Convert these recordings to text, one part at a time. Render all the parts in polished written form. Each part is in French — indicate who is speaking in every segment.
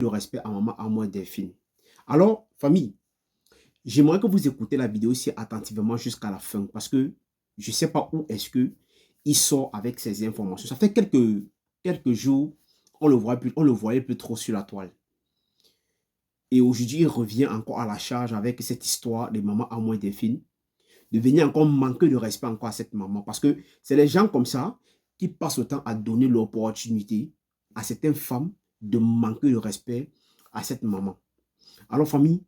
Speaker 1: Le respect à maman, à moi, Delphine. Alors, famille, j'aimerais que vous écoutez la vidéo aussi attentivement jusqu'à la fin parce que je ne sais pas où est-ce que il sort avec ces informations. Ça fait quelques jours, on le voyait plus trop sur la toile. Et aujourd'hui, il revient encore à la charge avec cette histoire de maman à moi, Delphine, de venir encore manquer de respect encore à cette maman. Parce que c'est les gens comme ça qui passent le temps à donner l'opportunité à certaines femmes de manquer de respect à cette maman. Alors famille,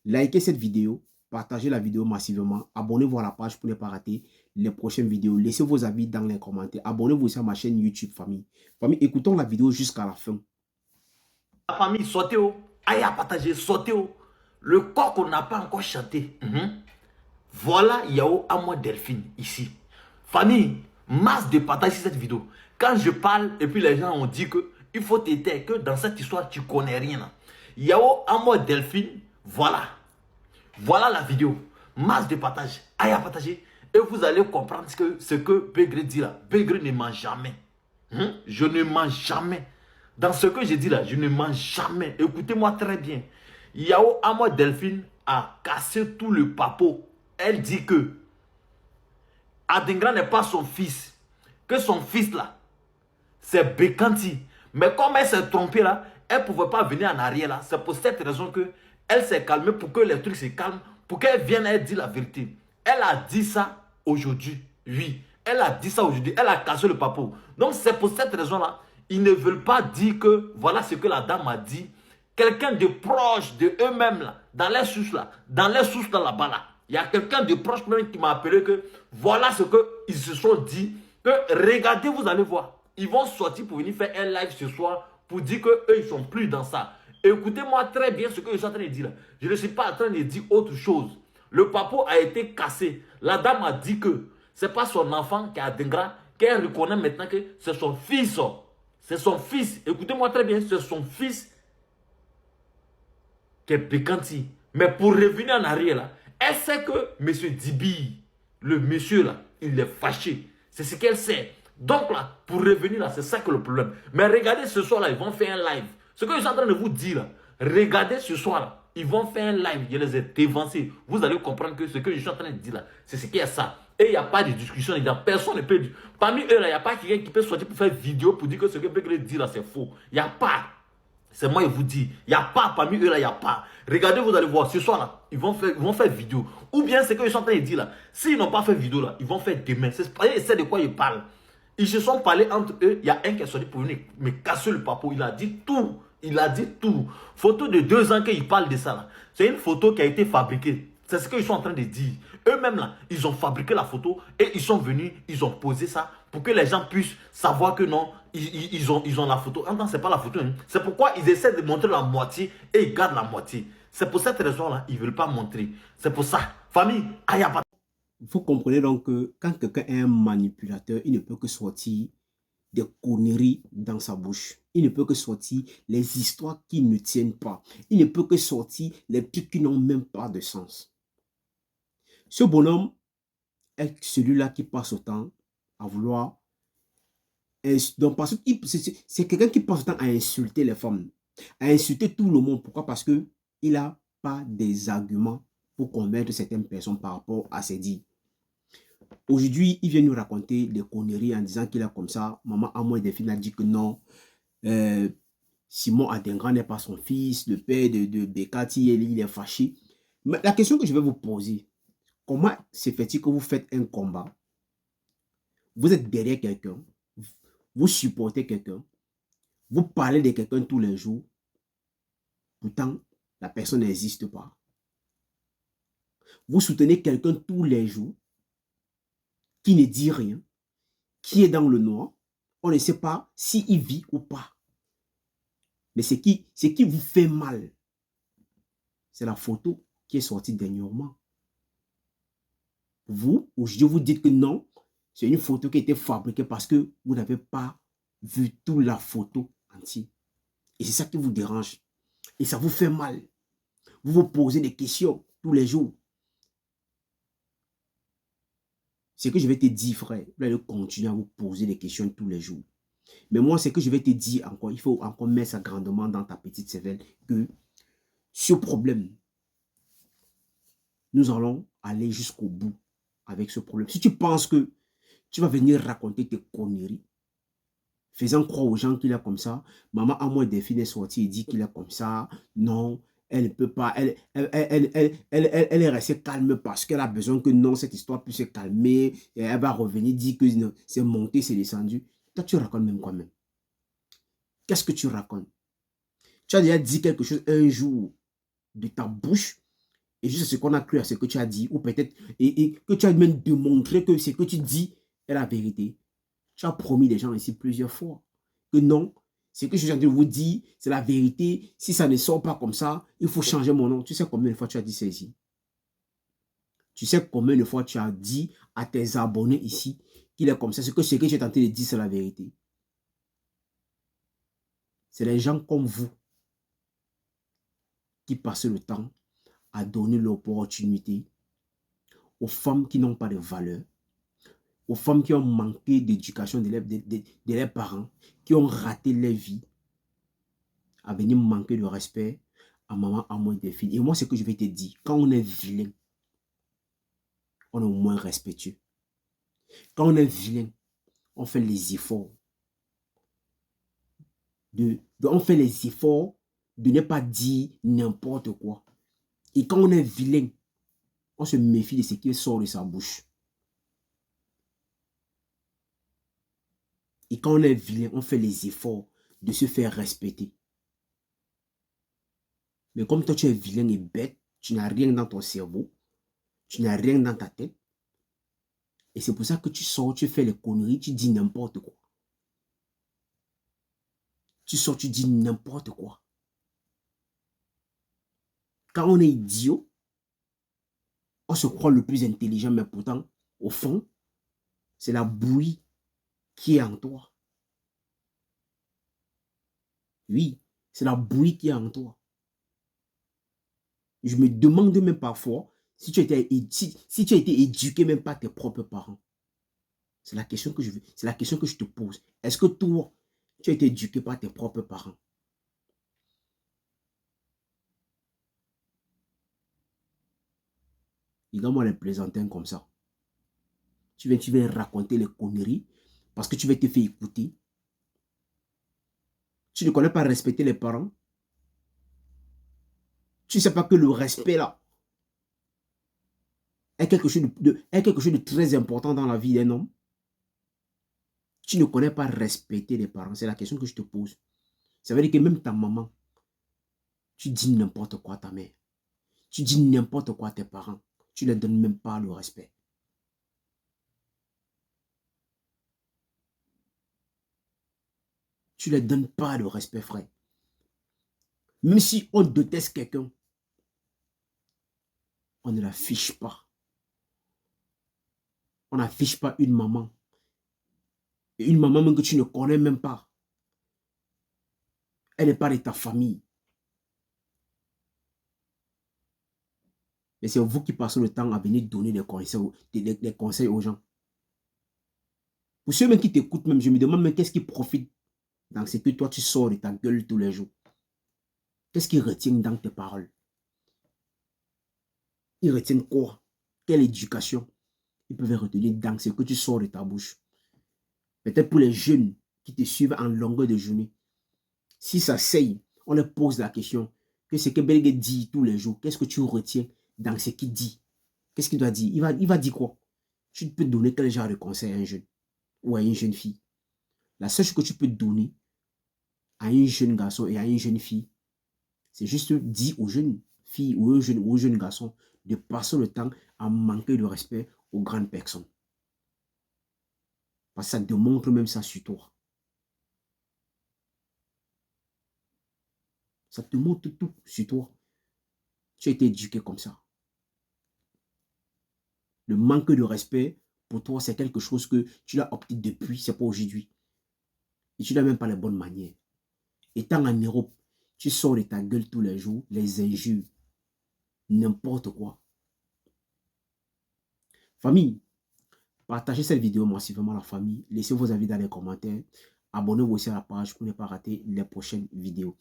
Speaker 1: likez cette vidéo, partagez la vidéo massivement, abonnez-vous à la page pour ne pas rater les prochaines vidéos. Laissez vos avis dans les commentaires. Abonnez-vous aussi à ma chaîne YouTube famille. Famille, écoutons la vidéo jusqu'à la fin.
Speaker 2: La famille, sortez au. Aïe à partager, sortez au. Le corps qu'on n'a pas encore chanté. Voilà Yao à moi Delphine ici. Famille, masse de partage sur cette vidéo. Quand je parle et puis les gens ont dit que il faut t'aider, que dans cette histoire tu connais rien. Yao à moi Delphine, voilà. Voilà la vidéo. Masse de partage. Aïe à partager. Et vous allez comprendre ce que Begré dit là. Begré ne ment jamais. Je ne mens jamais. Dans ce que j'ai dit là, je ne mens jamais. Écoutez-moi très bien. Yao Amo Delphine a cassé tout le papo. Elle dit que Adingra n'est pas son fils. Que son fils là, c'est Bekanti. Mais comme elle s'est trompée là, elle ne pouvait pas venir en arrière là. C'est pour cette raison que elle s'est calmée pour que les trucs se calment. Pour qu'elle vienne elle dire la vérité. Elle a dit ça aujourd'hui. Oui. Elle a dit ça aujourd'hui. Elle a cassé le papo. Donc c'est pour cette raison là. Ils ne veulent pas dire que voilà ce que la dame a dit. Quelqu'un de proche de eux-mêmes là. Dans les sources là. Dans les sources là là-bas là. Il y a quelqu'un de proche même qui m'a appelé que voilà ce qu'ils se sont dit. Que regardez, vous allez voir. Ils vont sortir pour venir faire un live ce soir pour dire qu'eux, ils ne sont plus dans ça. Écoutez-moi très bien ce que je suis en train de dire là. Je ne suis pas en train de dire autre chose. Le papo a été cassé. La dame a dit que ce n'est pas son enfant qui a Dengra, qu'elle reconnaît maintenant que c'est son fils. C'est son fils. Écoutez-moi très bien, c'est son fils qui est Bekanti. Mais pour revenir en arrière là, elle sait que M. Dibi, le monsieur là, il est fâché. C'est ce qu'elle sait. Donc là, pour revenir là, c'est ça que le problème. Mais regardez ce soir là, ils vont faire un live. Ce que je suis en train de vous dire là, regardez ce soir là, ils vont faire un live, je les ai dévancés. Vous allez comprendre que ce que je suis en train de dire là, c'est ce qu'il y a ça. Et il n'y a pas de discussion, personne ne peut dire. Parmi eux là, il n'y a pas quelqu'un qui peut sortir pour faire vidéo pour dire que ce que Begré dit là, c'est faux. Il n'y a pas. C'est moi, je vous dis, il n'y a pas, parmi eux là, il n'y a pas. Regardez, vous allez voir, ce soir là, ils vont faire vidéo. Ou bien ce que je suis en train de dire là, s'ils n'ont pas fait vidéo là, ils vont faire demain. C'est de quoi ils parlent. Ils se sont parlé entre eux, il y a un qui est sorti pour venir me casser le papo. Il a dit tout. Il a dit tout. Photo de 2 ans qu'ils parlent de ça là. C'est une photo qui a été fabriquée. C'est ce qu'ils sont en train de dire. Eux-mêmes là, ils ont fabriqué la photo et ils sont venus, ils ont posé ça pour que les gens puissent savoir que non, ils ont la photo. Non, c'est pas la photo. Hein. C'est pourquoi ils essaient de montrer la moitié et ils gardent la moitié. C'est pour cette raison-là, ils ne veulent pas montrer. C'est pour ça. Famille, ayaba.
Speaker 1: Vous comprenez donc que quand quelqu'un est un manipulateur, il ne peut que sortir des conneries dans sa bouche. Il ne peut que sortir les histoires qui ne tiennent pas. Il ne peut que sortir les trucs qui n'ont même pas de sens. Ce bonhomme est celui-là qui passe autant à vouloir... Donc, parce que c'est quelqu'un qui passe autant à insulter les femmes, à insulter tout le monde. Pourquoi? Parce qu'il n'a pas des arguments pour convaincre certaines personnes par rapport à ses dits. Aujourd'hui, il vient nous raconter des conneries en disant qu'il a comme ça. Maman Amo Delphine a dit que non. Simon Adingra n'est pas son fils. Le père de Bekati, il est fâché. Mais la question que je vais vous poser, comment se fait-il que vous faites un combat? Vous êtes derrière quelqu'un. Vous supportez quelqu'un. Vous parlez de quelqu'un tous les jours. Pourtant, la personne n'existe pas. Vous soutenez quelqu'un tous les jours qui ne dit rien, qui est dans le noir. On ne sait pas s'il vit ou pas. Mais ce qui vous fait mal, c'est la photo qui est sortie dernièrement. Vous, aujourd'hui, vous dites que non, c'est une photo qui a été fabriquée parce que vous n'avez pas vu toute la photo entière. Et c'est ça qui vous dérange. Et ça vous fait mal. Vous vous posez des questions tous les jours. Ce que je vais te dire, frère, vous allez continuer à vous poser des questions tous les jours. Mais moi, c'est que je vais te dire encore, il faut encore mettre ça grandement dans ta petite cervelle, que ce problème, nous allons aller jusqu'au bout avec ce problème. Si tu penses que tu vas venir raconter tes conneries, faisant croire aux gens qu'il est comme ça, maman à moi Delphine est sortie et dit qu'il est comme ça, non, elle ne peut pas, elle est restée calme parce qu'elle a besoin que non, cette histoire puisse se calmer, et elle va revenir dire que c'est monté, c'est descendu. Toi, tu racontes même quoi même? Qu'est-ce que tu racontes? Tu as déjà dit quelque chose un jour de ta bouche, et juste ce qu'on a cru à ce que tu as dit, ou peut-être, et que tu as même démontré que ce que tu dis est la vérité. Tu as promis les gens ici plusieurs fois que non, ce que je suis en train de vous dire, c'est la vérité. Si ça ne sort pas comme ça, il faut changer mon nom. Tu sais combien de fois tu as dit ça ici? Tu sais combien de fois tu as dit à tes abonnés ici qu'il est comme ça? Ce que tu es tenté de dire, c'est la vérité. C'est les gens comme vous qui passent le temps à donner l'opportunité aux femmes qui n'ont pas de valeur, aux femmes qui ont manqué d'éducation de leurs parents, qui ont raté leur vie, à venir manquer de respect à maman, à moi, des filles. Et moi, ce que je vais te dire, quand on est vilain, on est au moins respectueux. Quand on est vilain, on fait les efforts. On fait les efforts de ne pas dire n'importe quoi. Et quand on est vilain, on se méfie de ce qui sort de sa bouche. Et quand on est vilain, on fait les efforts de se faire respecter. Mais comme toi, tu es vilain et bête, tu n'as rien dans ton cerveau, tu n'as rien dans ta tête. Et c'est pour ça que tu sors, tu fais les conneries, tu dis n'importe quoi. Tu sors, tu dis n'importe quoi. Quand on est idiot, on se croit le plus intelligent, mais pourtant, au fond, c'est la bouillie qui est en toi. Oui, c'est la bouillie qui est en toi. Je me demande même parfois si tu as été éduqué même par tes propres parents. C'est la question que je te pose. Est-ce que toi, tu as été éduqué par tes propres parents? Regarde-moi les plaisantins comme ça. Tu viens raconter les conneries parce que tu vas te faire écouter. Tu ne connais pas respecter les parents. Tu ne sais pas que le respect là est quelque chose de très important dans la vie d'un homme. Tu ne connais pas respecter les parents. C'est la question que je te pose. Ça veut dire que même ta maman, tu dis n'importe quoi à ta mère. Tu dis n'importe quoi à tes parents. Tu ne leur donnes même pas le respect. Tu ne leur donnes pas le respect, frère. Même si on déteste quelqu'un, on ne l'affiche pas. On n'affiche pas une maman. Et une maman même que tu ne connais même pas. Elle n'est pas de ta famille. Mais c'est vous qui passez le temps à venir donner des conseils aux gens. Pour ceux même qui t'écoutent, même, je me demande même qu'est-ce qui profite dans ce que toi tu sors de ta gueule tous les jours. Qu'est-ce qui retient dans tes paroles? Ils retiennent quoi? Quelle éducation ils peuvent retenir dans ce que tu sors de ta bouche? Peut-être pour les jeunes qui te suivent en longueur de journée. Si ça saigne, on leur pose la question. Que ce que Belgue dit tous les jours, qu'est-ce que tu retiens dans ce qu'il dit? Qu'est-ce qu'il doit dire? Il va dire quoi? Tu peux donner quel genre de conseil à un jeune ou à une jeune fille? La seule chose que tu peux donner à un jeune garçon et à une jeune fille, c'est juste dire aux jeunes filles ou aux jeunes garçons de passer le temps à manquer de respect aux grandes personnes. Parce que ça démontre même ça sur toi. Ça te montre tout sur toi. Tu as été éduqué comme ça. Le manque de respect, pour toi, c'est quelque chose que tu l'as opté depuis, c'est pas aujourd'hui. Et tu n'as même pas les bonnes manières. Étant en Europe, tu sors de ta gueule tous les jours, les injures, n'importe quoi. Famille, partagez cette vidéo massivement à la famille. Laissez vos avis dans les commentaires. abonnez-vous aussi à la page pour ne pas rater les prochaines vidéos.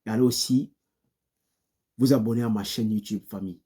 Speaker 1: Et allez aussi vous abonner à ma chaîne YouTube, famille.